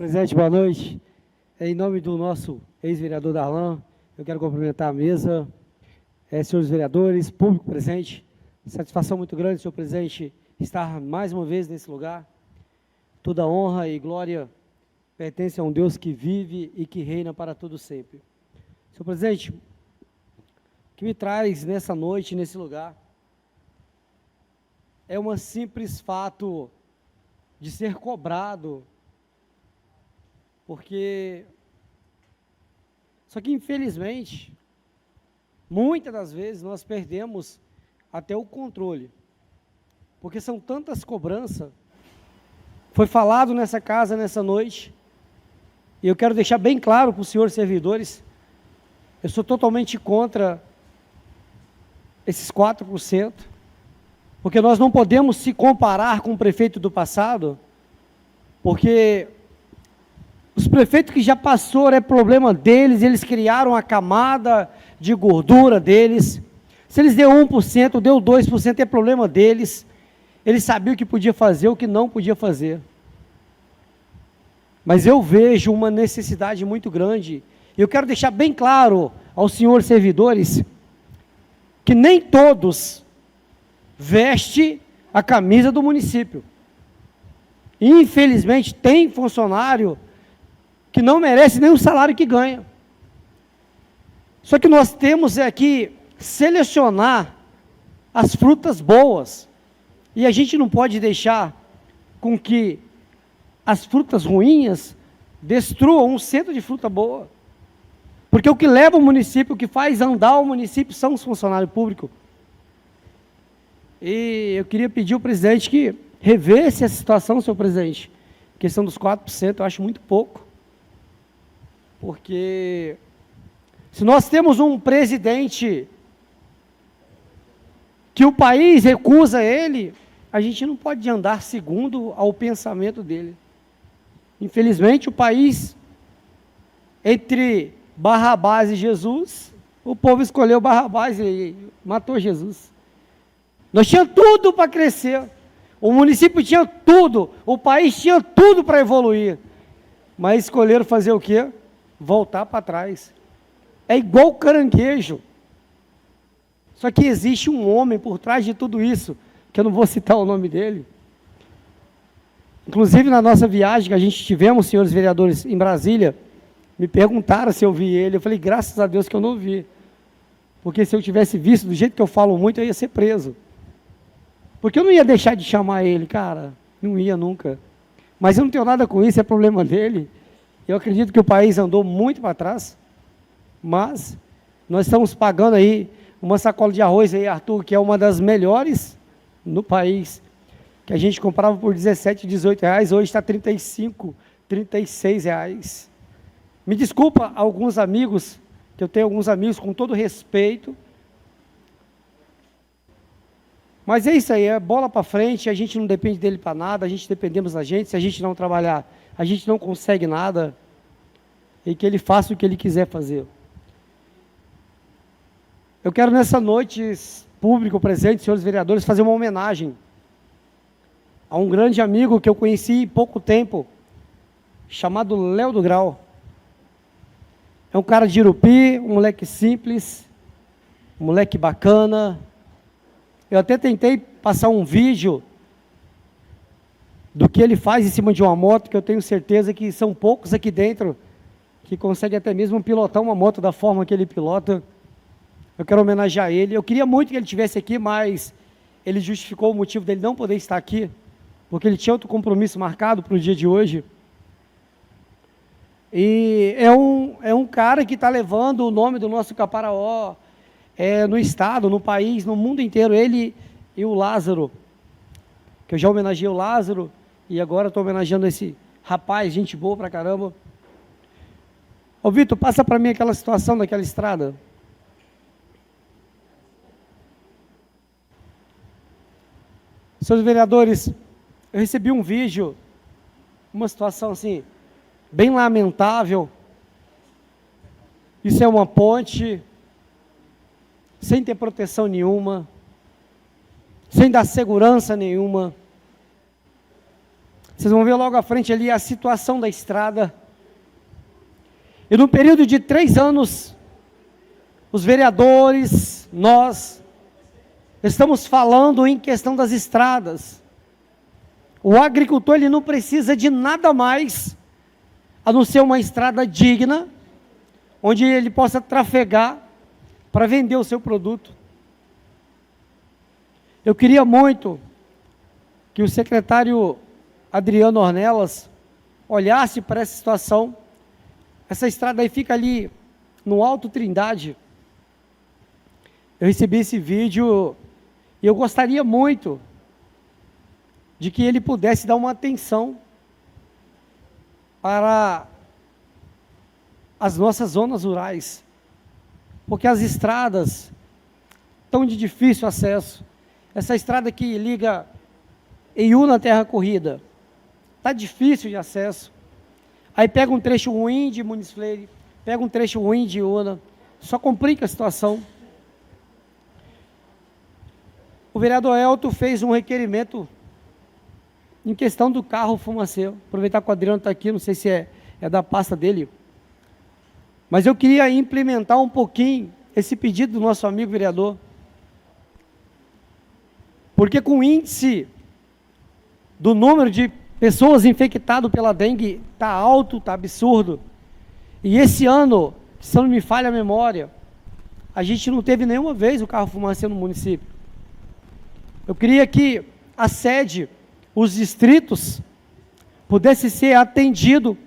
Presidente, boa noite. Em nome do nosso ex-vereador Darlan, eu quero cumprimentar a mesa, senhores vereadores, público presente. Satisfação muito grande, senhor presidente, estar mais uma vez nesse lugar. Toda honra e glória pertence a um Deus que vive e que reina para todo sempre. Senhor presidente, o que me traz nessa noite, nesse lugar, é um simples fato de ser cobrado, porque, só que infelizmente, muitas das vezes nós perdemos até o controle, porque são tantas cobranças. Foi falado nessa casa, nessa noite, e eu quero deixar bem claro para os senhores servidores, eu sou totalmente contra esses 4%, porque nós não podemos se comparar com o prefeito do passado, porque os prefeitos que já passaram é problema deles, eles criaram a camada de gordura deles. Se eles deu 1%, deu 2%, é problema deles. Eles sabiam o que podia fazer, o que não podia fazer. Mas eu vejo uma necessidade muito grande, e eu quero deixar bem claro aos senhores servidores, que nem todos vestem a camisa do município. Infelizmente, tem funcionário que não merece nem o salário que ganha. Só que nós temos que selecionar as frutas boas, e a gente não pode deixar com que as frutas ruins destruam um centro de fruta boa, porque o que leva o município, o que faz andar o município são os funcionários públicos. E eu queria pedir ao presidente que revesse essa situação, senhor presidente. A questão dos 4%, eu acho muito pouco. Porque se nós temos um presidente que o país recusa ele, a gente não pode andar segundo ao pensamento dele. Infelizmente, o país, entre Barrabás e Jesus, o povo escolheu Barrabás e matou Jesus. Nós tínhamos tudo para crescer, o município tinha tudo, o país tinha tudo para evoluir, mas escolheram fazer o quê? Voltar para trás. É igual caranguejo. Só que existe um homem por trás de tudo isso, que eu não vou citar o nome dele. Inclusive, na nossa viagem que a gente tivemos, senhores vereadores, em Brasília, me perguntaram se eu vi ele. Eu falei, graças a Deus que eu não vi. Porque se eu tivesse visto, do jeito que eu falo muito, eu ia ser preso. Porque eu não ia deixar de chamar ele, cara. Não ia nunca. Mas eu não tenho nada com isso, é problema dele. Eu acredito que o país andou muito para trás, mas nós estamos pagando aí uma sacola de arroz aí, Arthur, que é uma das melhores no país, que a gente comprava por 17, 18 reais, hoje está 35, 36 reais. Me desculpa alguns amigos, que eu tenho alguns amigos com todo respeito, mas é isso aí, é bola para frente, a gente não depende dele para nada, a gente dependemos da gente, se a gente não trabalhar, a gente não consegue nada, e que ele faça o que ele quiser fazer. Eu quero nessa noite, público presente, senhores vereadores, fazer uma homenagem a um grande amigo que eu conheci há pouco tempo, chamado Léo do Grau. É um cara de Irupi, um moleque simples, um moleque bacana. Eu até tentei passar um vídeo do que ele faz em cima de uma moto, que eu tenho certeza que são poucos aqui dentro que conseguem até mesmo pilotar uma moto da forma que ele pilota. Eu quero homenagear ele. Eu queria muito que ele estivesse aqui, mas ele justificou o motivo dele não poder estar aqui, porque ele tinha outro compromisso marcado para o dia de hoje. E é um cara que está levando o nome do nosso Caparaó no estado, no país, no mundo inteiro. Ele e o Lázaro, que eu já homenageei o Lázaro, e agora estou homenageando esse rapaz, gente boa pra caramba. Ô Vitor, passa para mim aquela situação daquela estrada. Senhores vereadores, eu recebi um vídeo, uma situação assim, bem lamentável. Isso é uma ponte, sem ter proteção nenhuma, sem dar segurança nenhuma. Vocês vão ver logo à frente ali a situação da estrada. E no período de 3 anos, os vereadores, nós, estamos falando em questão das estradas. O agricultor, ele não precisa de nada mais, a não ser uma estrada digna, onde ele possa trafegar para vender o seu produto. Eu queria muito que o secretário Adriano Ornelas olhasse para essa situação. Essa estrada aí fica ali no Alto Trindade. Eu recebi esse vídeo e eu gostaria muito de que ele pudesse dar uma atenção para as nossas zonas rurais, porque as estradas estão de difícil acesso. Essa estrada que liga Eiú na Terra Corrida, está difícil de acesso. Aí pega um trecho ruim de Muniz Freire, pega um trecho ruim de Iuna, só complica a situação. O vereador Elton fez um requerimento em questão do carro fumaceiro. Aproveitar que o Adriano está aqui, não sei se é da pasta dele. Mas eu queria implementar um pouquinho esse pedido do nosso amigo vereador. Porque com o índice do número de pessoas infectadas pela dengue está alto, está absurdo. E esse ano, se não me falha a memória, a gente não teve nenhuma vez o carro fumaceiro no município. Eu queria que a sede, os distritos, pudesse ser atendido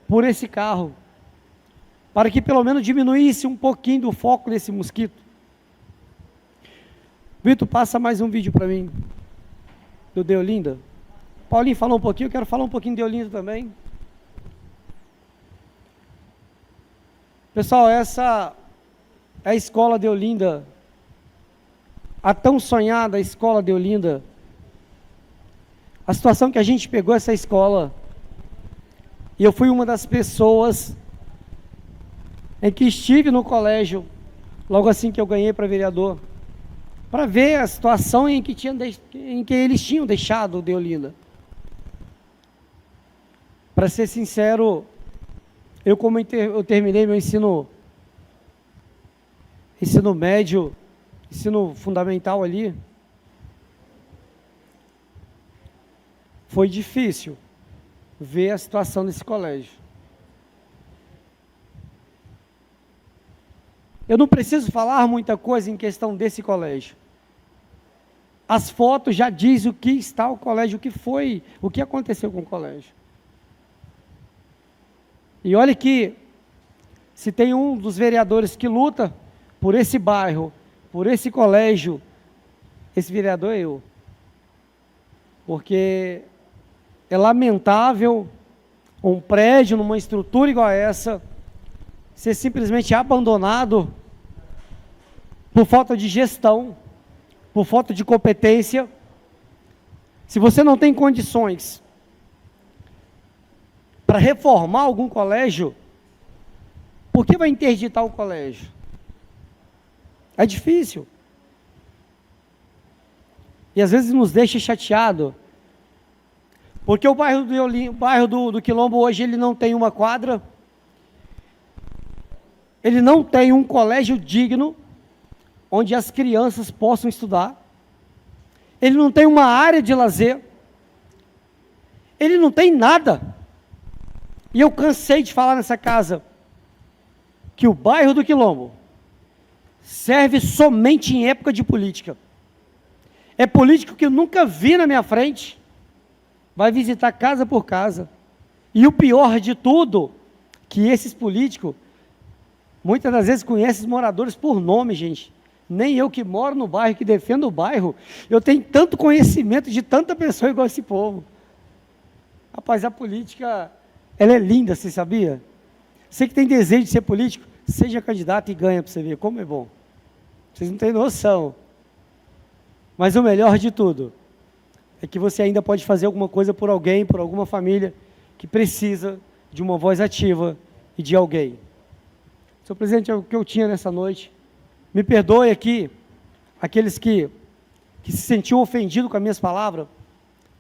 por esse carro, para que pelo menos diminuísse um pouquinho do foco desse mosquito. Vitor, passa mais um vídeo para mim, do Deolinda. Paulinho falou um pouquinho, eu quero falar um pouquinho de Deolinda também. Pessoal, essa é a escola Deolinda, a tão sonhada escola Deolinda. A situação que a gente pegou essa escola, e eu fui uma das pessoas em que estive no colégio, logo assim que eu ganhei para vereador, para ver a situação em que eles tinham deixado o Deolinda. Para ser sincero, eu terminei meu ensino médio, ensino fundamental ali, foi difícil ver a situação desse colégio. Eu não preciso falar muita coisa em questão desse colégio. As fotos já dizem o que está o colégio, o que aconteceu com o colégio. E olha que, se tem um dos vereadores que luta por esse bairro, por esse colégio, esse vereador é eu. Porque é lamentável um prédio numa estrutura igual a essa ser simplesmente abandonado por falta de gestão, por falta de competência. Se você não tem condições para reformar algum colégio, por que vai interditar o colégio? É difícil. E às vezes nos deixa chateado, porque o bairro do Quilombo hoje ele não tem uma quadra, ele não tem um colégio digno, onde as crianças possam estudar, ele não tem uma área de lazer, ele não tem nada. E eu cansei de falar nessa casa, que o bairro do Quilombo serve somente em época de política. É político que eu nunca vi na minha frente, vai visitar casa por casa. E o pior de tudo, que esses políticos, muitas das vezes conhecem os moradores por nome, gente. Nem eu que moro no bairro, que defendo o bairro, eu tenho tanto conhecimento de tanta pessoa igual esse povo. Rapaz, a política, ela é linda, você sabia? Você que tem desejo de ser político, seja candidato e ganha para você ver como é bom. Vocês não têm noção. Mas o melhor de tudo é que você ainda pode fazer alguma coisa por alguém, por alguma família que precisa de uma voz ativa e de alguém. Senhor presidente, é o que eu tinha nessa noite. Me perdoe aqui, aqueles que se sentiam ofendidos com as minhas palavras,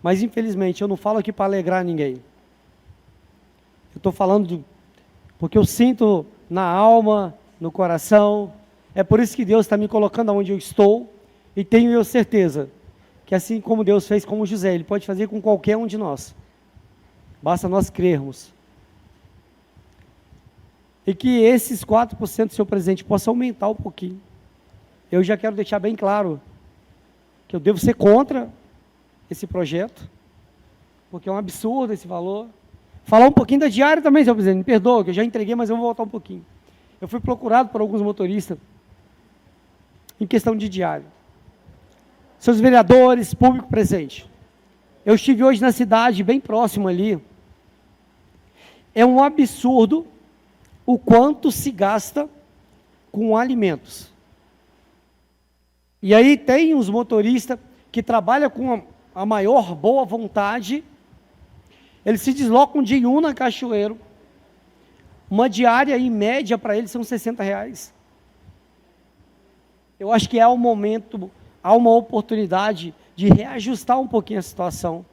Mas infelizmente eu não falo aqui para alegrar ninguém. Eu estou falando porque eu sinto na alma, no coração. É por isso que Deus está me colocando onde eu estou, e tenho eu certeza que assim como Deus fez com José, Ele pode fazer com qualquer um de nós. Basta nós crermos. E que esses 4% do seu presente possa aumentar um pouquinho. Eu já quero deixar bem claro que eu devo ser contra esse projeto, porque é um absurdo esse valor. Falar um pouquinho da diária também, senhor presidente, me perdoa, que eu já entreguei, mas eu vou voltar um pouquinho. Eu fui procurado por alguns motoristas em questão de diária. Seus vereadores, público presente. Eu estive hoje na cidade, bem próximo ali. É um absurdo o quanto se gasta com alimentos. E aí tem os motoristas que trabalham com a maior boa vontade. Eles se deslocam de Iuna a Cachoeiro. Uma diária em média para eles são R$60. Eu acho que é um momento, há uma oportunidade de reajustar um pouquinho a situação.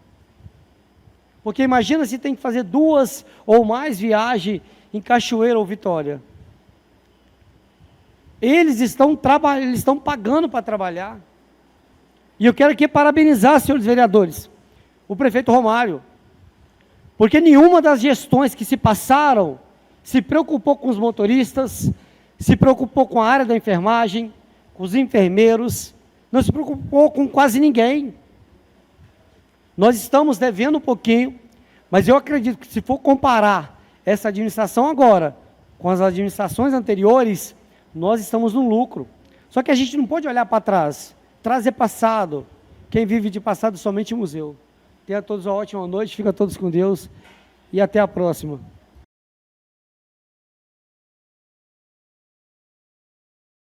Porque imagina se tem que fazer 2 ou mais viagens em Cachoeiro ou Vitória. Eles estão pagando para trabalhar. E eu quero aqui parabenizar, senhores vereadores, o prefeito Romário, porque nenhuma das gestões que se passaram se preocupou com os motoristas, se preocupou com a área da enfermagem, com os enfermeiros, não se preocupou com quase ninguém. Nós estamos devendo um pouquinho, mas eu acredito que se for comparar essa administração agora com as administrações anteriores, nós estamos no lucro. Só que a gente não pode olhar para trás. Trás é passado. Quem vive de passado somente museu. Tenha todos uma ótima noite, fica todos com Deus e até a próxima.